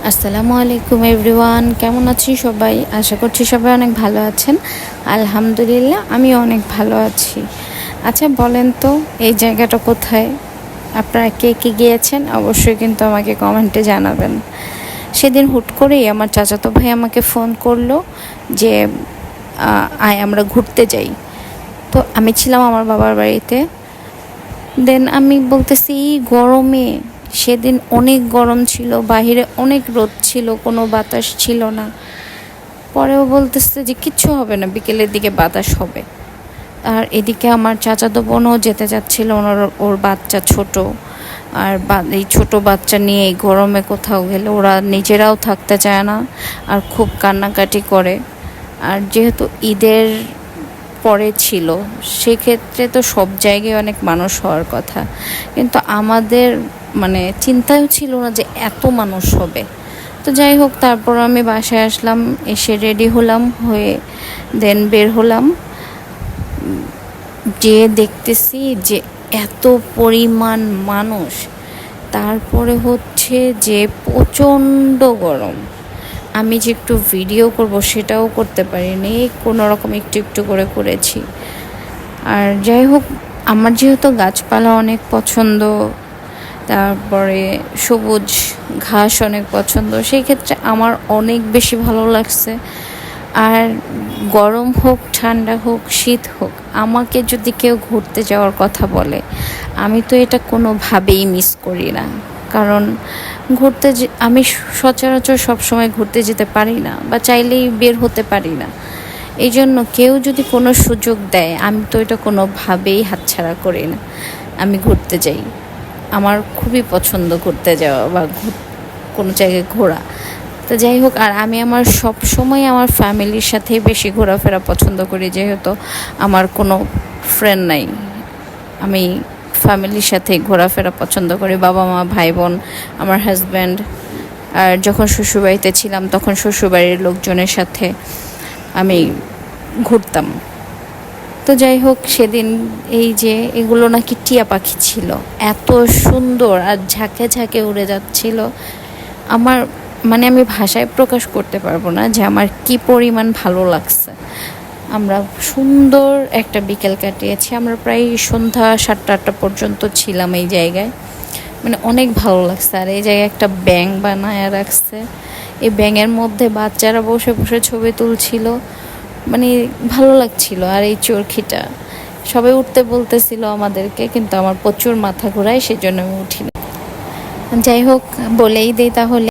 আসসালামু আলাইকুম এভরিওয়ান, কেমন আছি সবাই? আশা করছি সবাই অনেক ভালো আছেন। আলহামদুলিল্লাহ আমি অনেক ভালো আছি। আচ্ছা বলেন তো, এই জায়গাটা কোথায়? আপনারা কে কে গিয়েছেন অবশ্যই কিন্তু আমাকে কমেন্টে জানাবেন। সেদিন হুট করেই আমার চাচাতো ভাই আমাকে ফোন করলো যে আয় আমরা ঘুরতে যাই। তো আমি ছিলাম আমার বাবার বাড়িতে। দেন আমি বলতেছি এই গরমে, সেদিন অনেক গরম ছিল, বাহিরে অনেক রোদ ছিল, কোনো বাতাস ছিল না। পরেও বলতেছে যে কিচ্ছু হবে না, বিকেলের দিকে বাতাস হবে। আর এদিকে আমার চাচাতো বোনও যেতে যাচ্ছিল, ওর বাচ্চা ছোট। আর এই ছোট বাচ্চা নিয়ে এই গরমে কোথাও গেলে ওরা নিজেরাও থাকতে চায় না, আর খুব কান্নাকাটি করে। আর যেহেতু ঈদের পরে ছিল, সেক্ষেত্রে তো সব জায়গায় অনেক মানুষ হওয়ার কথা, কিন্তু আমাদের মানে চিন্তাও ছিল না যে এত মানুষ হবে। তো যাই হোক, তারপর আমি বাসায় আসলাম, এসে রেডি হলাম, হয়ে দেন বের হলাম। যে দেখতেছি যে এত পরিমাণ মানুষ, তারপরে হচ্ছে যে প্রচণ্ড গরম। আমি যে একটু ভিডিও করব সেটাও করতে পারিনি, কোনো রকম একটু একটু করে করেছি। আর যাই হোক, আমার যেহেতু গাছপালা অনেক পছন্দ, তারপরে সবুজ ঘাস অনেক পছন্দ, সেই ক্ষেত্রে আমার অনেক বেশি ভালো লাগছে। আর গরম হোক, ঠান্ডা হোক, শীত হোক, আমাকে যদি কেউ ঘুরতে যাওয়ার কথা বলে, আমি তো এটা কোনোভাবেই মিস করি না। কারণ আমি সচরাচর সবসময় ঘুরতে যেতে পারি না, বা চাইলেই বের হতে পারি না। এই জন্য কেউ যদি কোনো সুযোগ দেয়, আমি তো এটা কোনোভাবেই হাতছাড়া করি না, আমি ঘুরতে যাই। আমার খুবই পছন্দ ঘুরতে যাওয়া বা কোনো জায়গায় ঘোরা। তো যাই হোক, আর আমি আমার সব সময় আমার ফ্যামিলির সাথে বেশি ঘোরাফেরা পছন্দ করি, যেহেতু আমার কোনো ফ্রেন্ড নাই। আমি ফ্যামিলির সাথে ঘোরাফেরা পছন্দ করি, বাবা মা, ভাই বোন, আমার হাজব্যান্ড। আর যখন শ্বশুরবাড়িতে ছিলাম তখন শ্বশুরবাড়ির লোকজনের সাথে আমি ঘুরতাম। তো যাই হোক, সেদিন এই যে এগুলো নাকি টিয়া পাখি ছিল, এত সুন্দর আর ঝাঁকে ঝাঁকে উড়ে যাচ্ছিল। আমার মানে আমি ভাষায় প্রকাশ করতে পারবো না যে আমার কি পরিমাণ ভালো লাগছে। আমরা সুন্দর একটা বিকেল কাটিয়েছি, আমরা প্রায় সন্ধ্যা 7টা-8টা পর্যন্ত ছিলাম এই জায়গায়। মানে অনেক ভালো লাগছে। আর এই জায়গায় একটা ব্যাঙ বানায় রাখছে, এই ব্যাঙের মধ্যে বাচ্চারা বসে বসে ছবি তুলছিল, মানে ভালো লাগছিল। আর এই চরখিটা সবাই উঠতে বলতেছিল আমাদেরকে, কিন্তু আমার প্রচুর মাথা ঘোরায়, সেজন্য আমি উঠিনি। যাই হোক, বলেই দিই তাহলে।